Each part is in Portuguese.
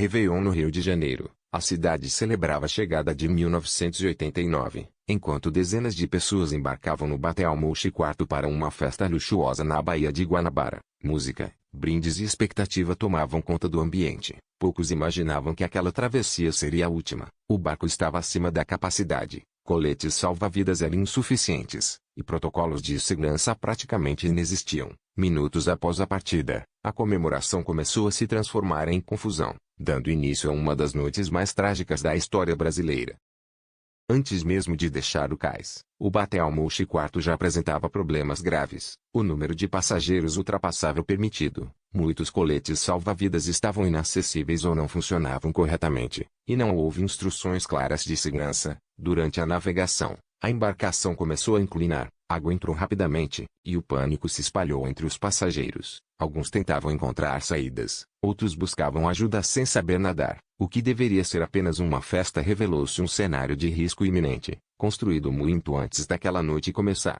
Réveillon no Rio de Janeiro, a cidade celebrava a chegada de 1989, enquanto dezenas de pessoas embarcavam no Batelmochi IV para uma festa luxuosa na Baía de Guanabara. Música, brindes e expectativa tomavam conta do ambiente. Poucos imaginavam que aquela travessia seria a última. O barco estava acima da capacidade, coletes salva-vidas eram insuficientes, e protocolos de segurança praticamente inexistiam. Minutos após a partida, a comemoração começou a se transformar em confusão, dando início a uma das noites mais trágicas da história brasileira. Antes mesmo de deixar o cais, o Batelmochi IV já apresentava problemas graves. O número de passageiros ultrapassava o permitido. Muitos coletes salva-vidas estavam inacessíveis ou não funcionavam corretamente, e não houve instruções claras de segurança. Durante a navegação, a embarcação começou a inclinar, água entrou rapidamente, e o pânico se espalhou entre os passageiros. Alguns tentavam encontrar saídas, outros buscavam ajuda sem saber nadar. O que deveria ser apenas uma festa revelou-se um cenário de risco iminente, construído muito antes daquela noite começar.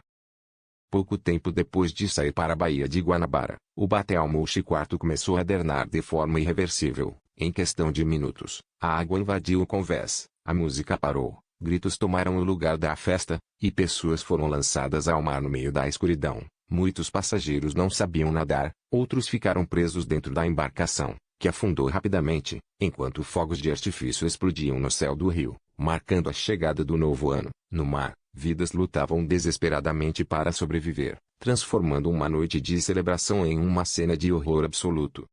Pouco tempo depois de sair para a Baía de Guanabara, o Batelmochi IV começou a drenar de forma irreversível. Em questão de minutos, a água invadiu o convés, a música parou, gritos tomaram o lugar da festa, e pessoas foram lançadas ao mar no meio da escuridão. Muitos passageiros não sabiam nadar, outros ficaram presos dentro da embarcação, que afundou rapidamente, enquanto fogos de artifício explodiam no céu do rio, marcando a chegada do novo ano. No mar, vidas lutavam desesperadamente para sobreviver, transformando uma noite de celebração em uma cena de horror absoluto.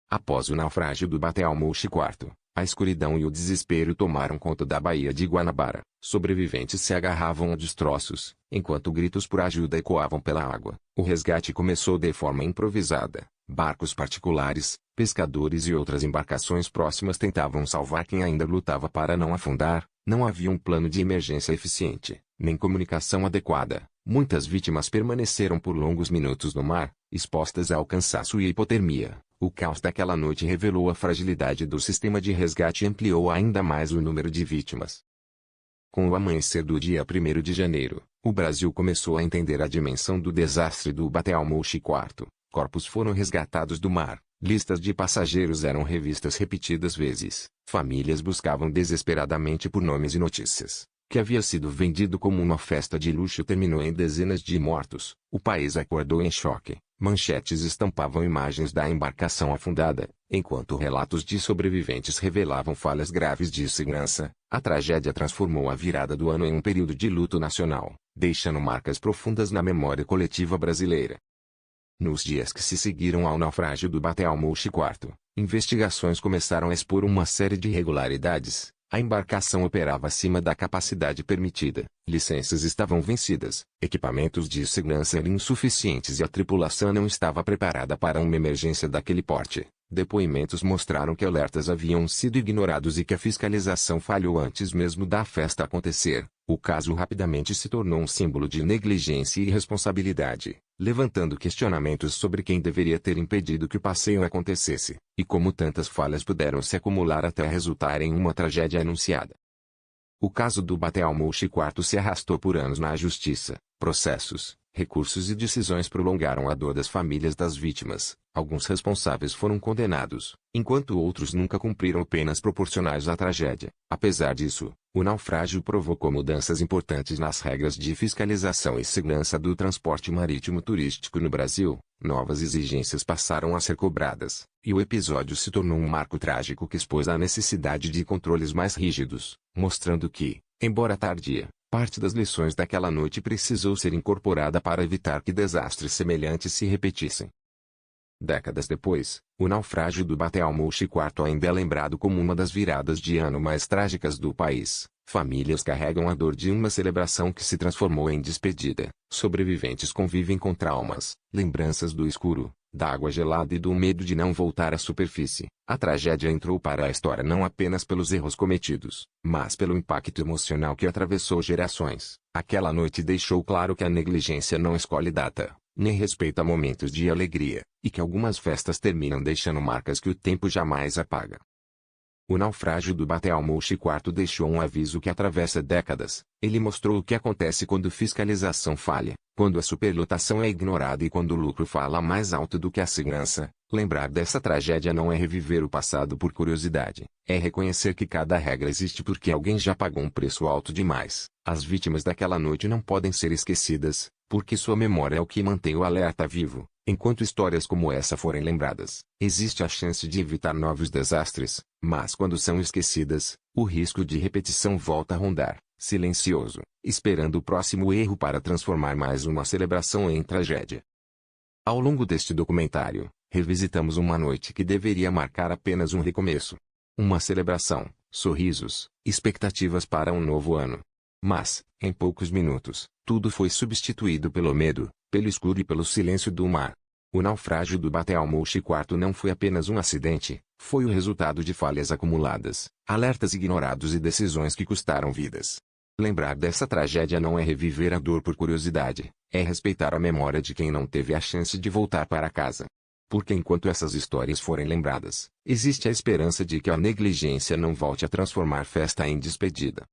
Após o naufrágio do Batelmochi IV, a escuridão e o desespero tomaram conta da Baía de Guanabara. Sobreviventes se agarravam a destroços, enquanto gritos por ajuda ecoavam pela água. O resgate começou de forma improvisada. Barcos particulares, pescadores e outras embarcações próximas tentavam salvar quem ainda lutava para não afundar. Não havia um plano de emergência eficiente, nem comunicação adequada. Muitas vítimas permaneceram por longos minutos no mar, expostas ao cansaço e hipotermia. O caos daquela noite revelou a fragilidade do sistema de resgate e ampliou ainda mais o número de vítimas. Com o amanhecer do dia 1º de janeiro, o Brasil começou a entender a dimensão do desastre do Batelmochi IV. Corpos foram resgatados do mar, listas de passageiros eram revistas repetidas vezes, famílias buscavam desesperadamente por nomes e notícias. Que havia sido vendido como uma festa de luxo terminou em dezenas de mortos. O país acordou em choque. Manchetes estampavam imagens da embarcação afundada, enquanto relatos de sobreviventes revelavam falhas graves de segurança. A tragédia transformou a virada do ano em um período de luto nacional, deixando marcas profundas na memória coletiva brasileira. Nos dias que se seguiram ao naufrágio do Batelmochi IV, investigações começaram a expor uma série de irregularidades. A embarcação operava acima da capacidade permitida, licenças estavam vencidas, equipamentos de segurança eram insuficientes e a tripulação não estava preparada para uma emergência daquele porte. Depoimentos mostraram que alertas haviam sido ignorados e que a fiscalização falhou antes mesmo da festa acontecer. O caso rapidamente se tornou um símbolo de negligência e irresponsabilidade, levantando questionamentos sobre quem deveria ter impedido que o passeio acontecesse, e como tantas falhas puderam se acumular até resultar em uma tragédia anunciada. O caso do Batelmochi IV se arrastou por anos na justiça. Processos, recursos e decisões prolongaram a dor das famílias das vítimas. Alguns responsáveis foram condenados, enquanto outros nunca cumpriram penas proporcionais à tragédia. Apesar disso, o naufrágio provocou mudanças importantes nas regras de fiscalização e segurança do transporte marítimo turístico no Brasil. Novas exigências passaram a ser cobradas, e o episódio se tornou um marco trágico que expôs a necessidade de controles mais rígidos, mostrando que, embora tardia, parte das lições daquela noite precisou ser incorporada para evitar que desastres semelhantes se repetissem. Décadas depois, o naufrágio do Batelmochi IV ainda é lembrado como uma das viradas de ano mais trágicas do país. Famílias carregam a dor de uma celebração que se transformou em despedida. Sobreviventes convivem com traumas, lembranças do escuro, da água gelada e do medo de não voltar à superfície. A tragédia entrou para a história não apenas pelos erros cometidos, mas pelo impacto emocional que atravessou gerações. Aquela noite deixou claro que a negligência não escolhe data, nem respeita momentos de alegria, e que algumas festas terminam deixando marcas que o tempo jamais apaga. O naufrágio do Batelmochi IV deixou um aviso que atravessa décadas. Ele mostrou o que acontece quando fiscalização falha, quando a superlotação é ignorada e quando o lucro fala mais alto do que a segurança. Lembrar dessa tragédia não é reviver o passado por curiosidade, é reconhecer que cada regra existe porque alguém já pagou um preço alto demais. As vítimas daquela noite não podem ser esquecidas, porque sua memória é o que mantém o alerta vivo. Enquanto histórias como essa forem lembradas, existe a chance de evitar novos desastres, mas quando são esquecidas, o risco de repetição volta a rondar, silencioso, esperando o próximo erro para transformar mais uma celebração em tragédia. Ao longo deste documentário, revisitamos uma noite que deveria marcar apenas um recomeço. Uma celebração, sorrisos, expectativas para um novo ano. Mas, em poucos minutos, tudo foi substituído pelo medo, pelo escuro e pelo silêncio do mar. O naufrágio do Batelmouche IV não foi apenas um acidente, foi o resultado de falhas acumuladas, alertas ignorados e decisões que custaram vidas. Lembrar dessa tragédia não é reviver a dor por curiosidade, é respeitar a memória de quem não teve a chance de voltar para casa. Porque enquanto essas histórias forem lembradas, existe a esperança de que a negligência não volte a transformar festa em despedida.